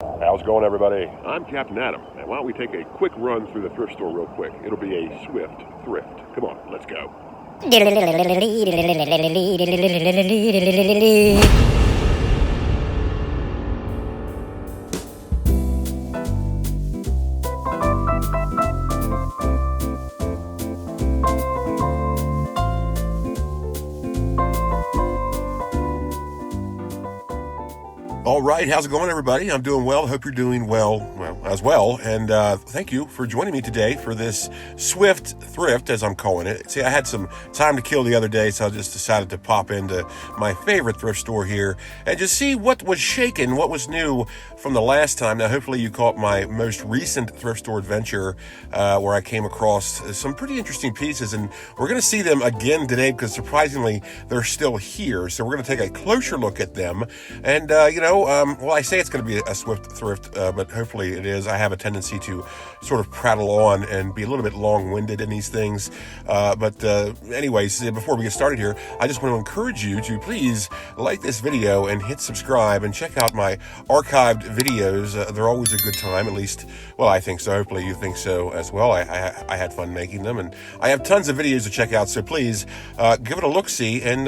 How's it going, everybody? I'm Captain Adam, and why don't we take a quick run through the thrift store real quick? It'll be a swift thrift. Come on, let's go. All right, how's it going, everybody? I'm doing well. Hope you're doing well as well. And thank you for joining me today for this swift thrift, as I'm calling it. See, I had some time to kill the other day, so I just decided to pop into my favorite thrift store here and just see what was shaking, what was new from the last time. Now, hopefully you caught my most recent Thrift Store Adventure where I came across some pretty interesting pieces, and we're going to see them again today because surprisingly they're still here. So we're going to take a closer look at them. And, well, I say it's going to be a swift thrift, but hopefully it is. I have a tendency to sort of prattle on and be a little bit long-winded in these things. But anyways, before we get started here, I just want to encourage you to please like this video and hit subscribe and check out my archived videos. They're always a good time, at least, well, I think so. Hopefully you think so as well. I had fun making them, and I have tons of videos to check out, so please give it a look-see and,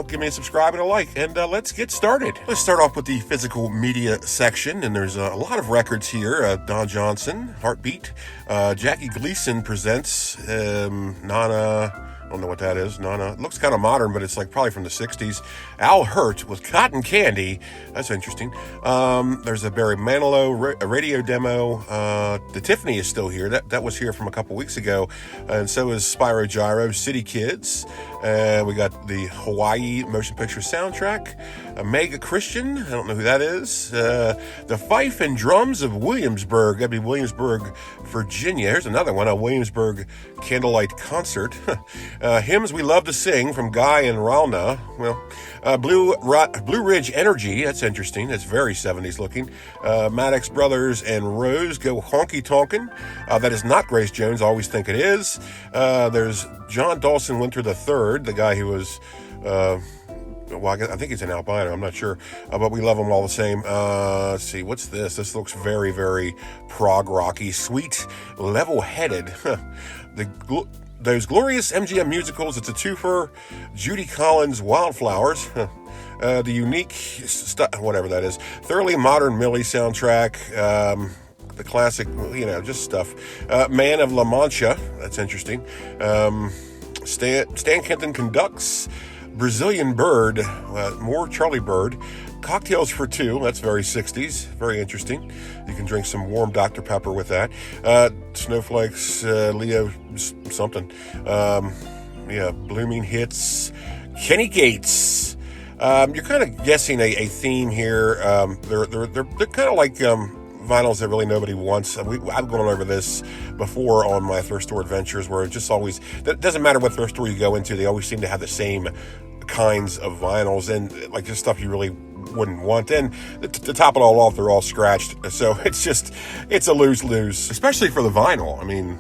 give me a subscribe and a like, and let's get started. Let's start off with the physical media section, and there's a lot of records here. Don Johnson, Heartbeat, Jackie Gleason presents Nana. I don't know what that is. Nana. It looks kind of modern, but it's like probably from the 60s. Al Hurt with Cotton Candy. That's interesting. There's a Barry Manilow a radio demo. The Tiffany is still here. That was here from a couple weeks ago. And so is Spyro Gyro, City Kids. We got the Hawaii motion picture soundtrack. Mega Christian. I don't know who that is. The Fife and Drums of Williamsburg. That'd be Williamsburg, Virginia. Here's another one. A Williamsburg candlelight concert. Hymns We Love to Sing from Guy and Ralna. Well, Blue Ridge Energy. That's interesting. That's very 70s looking. Maddox Brothers and Rose Go Honky Tonkin'. That is not Grace Jones. I always think it is. There's John Dawson Winter III, the guy who was... I think he's an albino. I'm not sure, but we love him all the same. Let's see, what's this? This looks very, very prog rocky. Sweet, level-headed. Those glorious MGM musicals. It's a twofer. Judy Collins, Wildflowers. The unique whatever that is. Thoroughly modern Millie soundtrack. The classic, just stuff. Man of La Mancha. That's interesting. Stan Kenton conducts. Brazilian Bird, more Charlie Bird. Cocktails for Two, that's very 60s, very interesting. You can drink some warm Dr. Pepper with that. Snowflakes, Leo something. Blooming Hits. Kenny Gates. You're kind of guessing a theme here. They're kind of like vinyls that really nobody wants. I've gone over this before on my Thrift Store Adventures, where it just always, it doesn't matter what thrift store you go into, they always seem to have the same kinds of vinyls, and like just stuff you really wouldn't want. And to top it all off, they're all scratched, so it's a lose-lose, especially for the vinyl. I mean,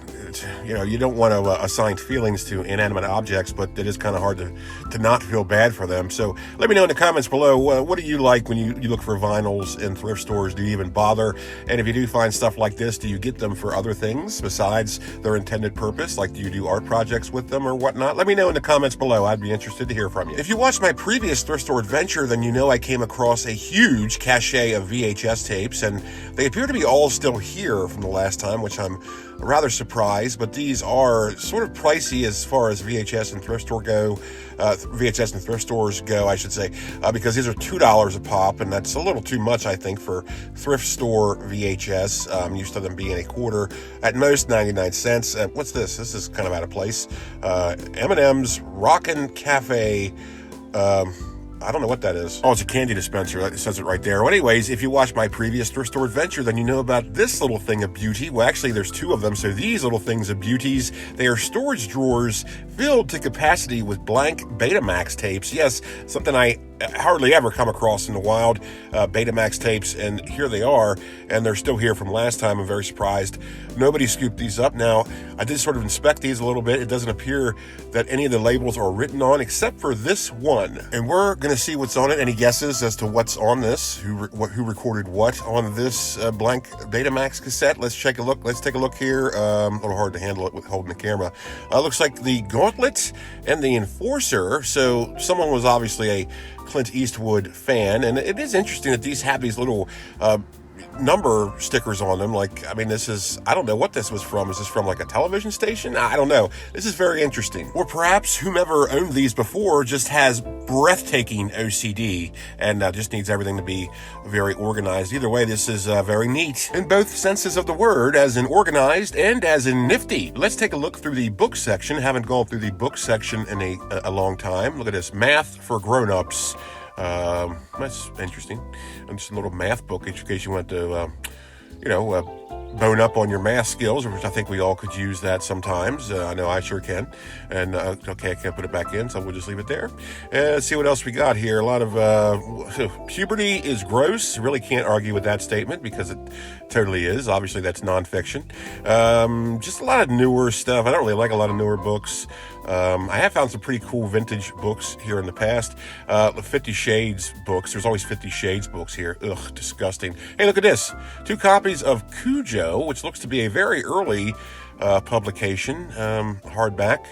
you don't want to assign feelings to inanimate objects, but it is kind of hard to not feel bad for them. So let me know in the comments below, what do you like when you look for vinyls in thrift stores? Do you even bother? And if you do find stuff like this, do you get them for other things besides their intended purpose? Like, do you do art projects with them or whatnot? Let me know in the comments below. I'd be interested to hear from you. If you watched my previous Thrift Store Adventure, then you know I came across a huge cache of VHS tapes, and they appear to be all still here from the last time, which I'm rather surprised, but these are sort of pricey as far as VHS and thrift stores go, I should say, because these are $2 a pop, and that's a little too much, I think, for thrift store VHS. I'm used to them being a quarter, at most 99 cents. What's this? This is kind of out of place. M&M's Rockin' Cafe. I don't know what that is. Oh, it's a candy dispenser. It says it right there. Well, anyways, if you watched my previous Thrift Store Adventure, then you know about this little thing of beauty. Well, actually, there's two of them. So these little things of beauties, they are storage drawers filled to capacity with blank Betamax tapes. Yes, something I hardly ever come across in the wild, Betamax tapes, and here they are, and they're still here from last time. I'm very surprised nobody scooped these up. Now, I did sort of inspect these a little bit. It doesn't appear that any of the labels are written on except for this one, and we're going to see what's on it. Any guesses as to what's on this? Who recorded what on this blank Betamax cassette? Let's take a look. Let's take a look here. A little hard to handle it with holding the camera. Looks like the Gauntlet and the Enforcer. So someone was obviously a Clint Eastwood fan, and it is interesting that these have these little number stickers on them. Like, I mean, I don't know what this was from. Is this from like a television station? I don't know. This is very interesting. Or perhaps whomever owned these before just has breathtaking OCD and just needs everything to be very organized. Either way, this is very neat in both senses of the word, as in organized and as in nifty. Let's take a look through the book section. Haven't gone through the book section in a long time. Look at this, Math for Grown-Ups. That's interesting. Just a little math book in case you want to, bone up on your math skills, which I think we all could use that sometimes. I know I sure can. And, okay, I can't put it back in, so we'll just leave it there. Let's see what else we got here. A lot of, puberty is gross. Really can't argue with that statement because it totally is. Obviously, that's nonfiction. Just a lot of newer stuff. I don't really like a lot of newer books. I have found some pretty cool vintage books here in the past. The 50 Shades books. There's always 50 Shades books here. Ugh, disgusting. Hey, look at this. 2 copies of Cujo, which looks to be a very early publication, hardback.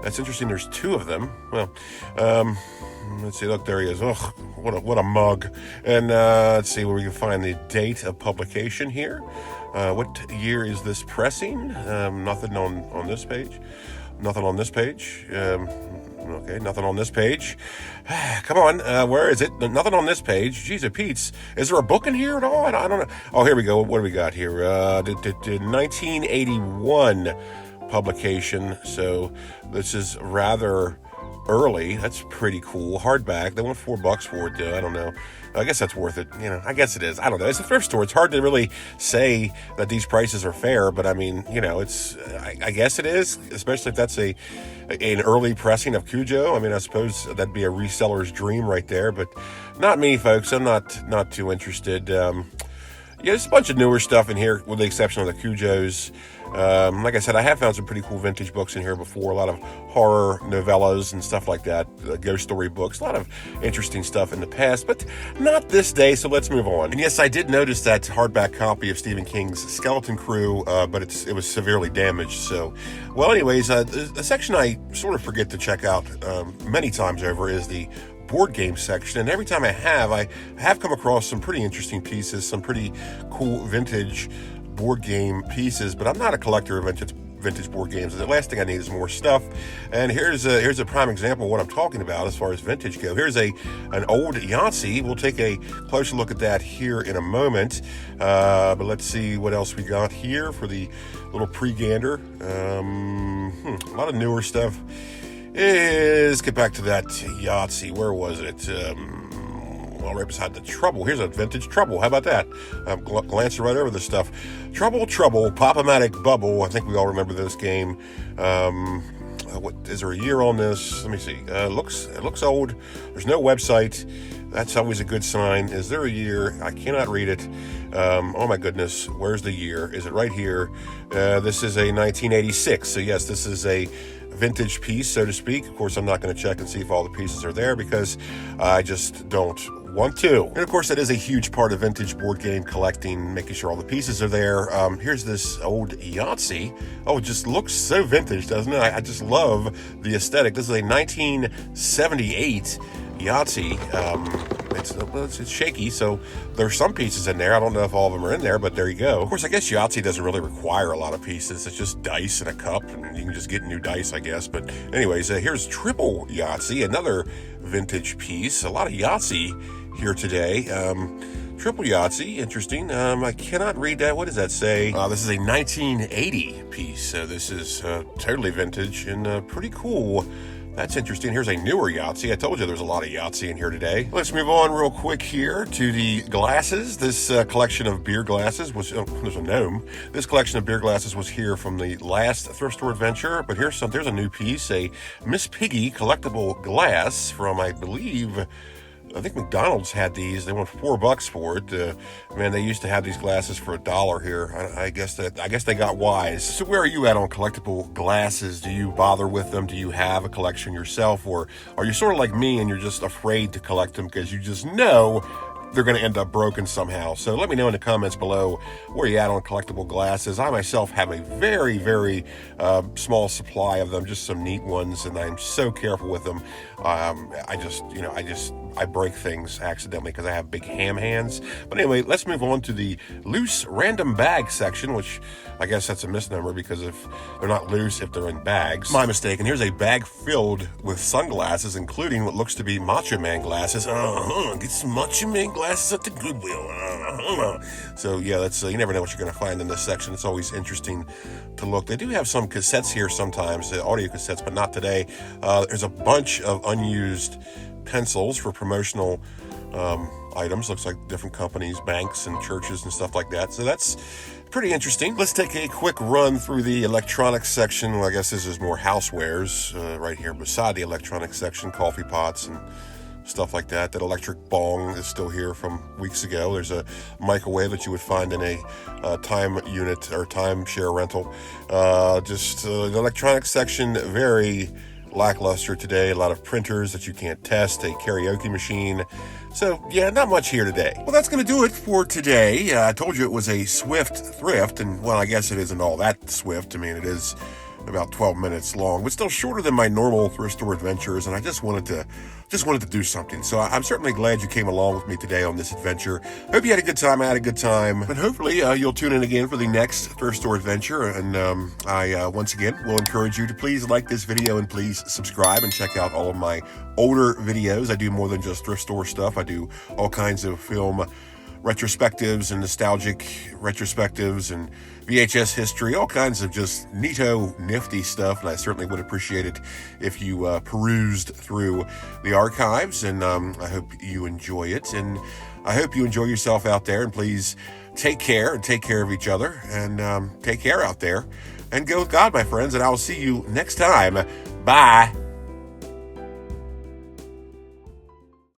That's interesting. There's 2 of them. Well, let's see. Look, there he is. Ugh, what a mug. And let's see where we can find the date of publication here. What year is this pressing? Nothing on this page. Nothing on this page. Okay, nothing on this page. Come on, where is it? Nothing on this page. Jeez, Pete's. Is there a book in here at all? I don't know. Oh, here we go. What do we got here? 1981 publication. So this is rather early. That's pretty cool. Hardback. They want $4 for it, though. I don't know. I guess that's worth it. I guess it is. I don't know. It's a thrift store. It's hard to really say that these prices are fair, but I mean, I guess it is, especially if that's an early pressing of Cujo. I mean, I suppose that'd be a reseller's dream right there, but not me, folks. I'm not too interested. There's a bunch of newer stuff in here, with the exception of the Cujos. Like I said, I have found some pretty cool vintage books in here before. A lot of horror novellas and stuff like that, ghost story books. A lot of interesting stuff in the past, but not this day, so let's move on. And yes, I did notice that hardback copy of Stephen King's Skeleton Crew, but it was severely damaged. So, well, anyways, the section I sort of forget to check out many times over is the board game section, and every time I have come across some pretty interesting pieces, some pretty cool vintage board game pieces, but I'm not a collector of vintage board games. The last thing I need is more stuff. And here's a prime example of what I'm talking about as far as vintage go. Here's an old Yahtzee. We'll take a closer look at that here in a moment. But let's see what else we got here for the little pre-gander. A lot of newer stuff. Let's get back to that Yahtzee. Where was it? Right beside the Trouble. Here's a vintage Trouble. How about that? I'm glancing right over this stuff. Trouble, Pop-O-Matic Bubble. I think we all remember this game. What is there a year on this? Let me see. It looks old. There's no website. That's always a good sign. Is there a year? I cannot read it. Oh my goodness. Where's the year? Is it right here? This is a 1986. So yes, this is a vintage piece, so to speak. Of course, I'm not going to check and see if all the pieces are there because I just don't want to. And of course, that is a huge part of vintage board game collecting, making sure all the pieces are there. Here's this old Yahtzee. Oh, it just looks so vintage, doesn't it? I just love the aesthetic. This is a 1978 Yahtzee. It's shaky, so there's some pieces in there. I don't know if all of them are in there, but there you go. Of course, I guess Yahtzee doesn't really require a lot of pieces. It's just dice and a cup, and you can just get new dice, I guess. But anyways, here's Triple Yahtzee, another vintage piece. A lot of Yahtzee here today. Triple Yahtzee, interesting. I cannot read that. What does that say? This is a 1980 piece, so this is totally vintage and pretty cool. That's interesting. Here's a newer Yahtzee. I told you there's a lot of Yahtzee in here today. Let's move on real quick here to the glasses. This collection of beer glasses was, there's a gnome. This collection of beer glasses was here from the last Thrift Store Adventure, but there's a new piece, a Miss Piggy collectible glass from, I believe, I think McDonald's had these. They want $4 for it. Man, they used to have these glasses for $1 here. I guess they got wise. So where are you at on collectible glasses? Do you bother with them? Do you have a collection yourself, or are you sort of like me and you're just afraid to collect them because you just know they're going to end up broken somehow? So let me know in the comments below where you at on collectible glasses. I myself have a very, very small supply of them, just some neat ones, and I'm so careful with them. I break things accidentally because I have big ham hands. But anyway, let's move on to the loose random bag section, which I guess that's a misnomer because if they're not loose, if they're in bags. My mistake. And here's a bag filled with sunglasses, including what looks to be Macho Man glasses. Get some Macho Man glasses at the Goodwill. So yeah, that's you never know what you're going to find in this section. It's always interesting to look. They do have some cassettes here sometimes, audio cassettes, but not today. There's a bunch of unused pencils for promotional items. Looks like different companies, banks and churches and stuff like that. So that's pretty interesting. Let's take a quick run through the electronics section. Well, I guess this is more housewares right here beside the electronics section, coffee pots and stuff like that. That electric bong is still here from weeks ago. There's a microwave that you would find in a time unit or timeshare rental. The electronics section, very lackluster today. A lot of printers that you can't test, a karaoke machine. So yeah, not much here today. Well, that's going to do it for today. I told you it was a swift thrift, and well, I guess it isn't all that swift. I mean, it is about 12 minutes long, but still shorter than my normal thrift store adventures, and I just wanted to do something. So I'm certainly glad you came along with me today on this adventure. Hope you had a good time. I had a good time, but hopefully you'll tune in again for the next thrift store adventure. And I once again will encourage you to please like this video and please subscribe and check out all of my older videos. I do more than just thrift store stuff. I do all kinds of film retrospectives and nostalgic retrospectives and VHS history, all kinds of just neato, nifty stuff, and I certainly would appreciate it if you perused through the archives, and I hope you enjoy it, and I hope you enjoy yourself out there, and please take care and take care of each other, and take care out there, and go with God, my friends, and I will see you next time. Bye.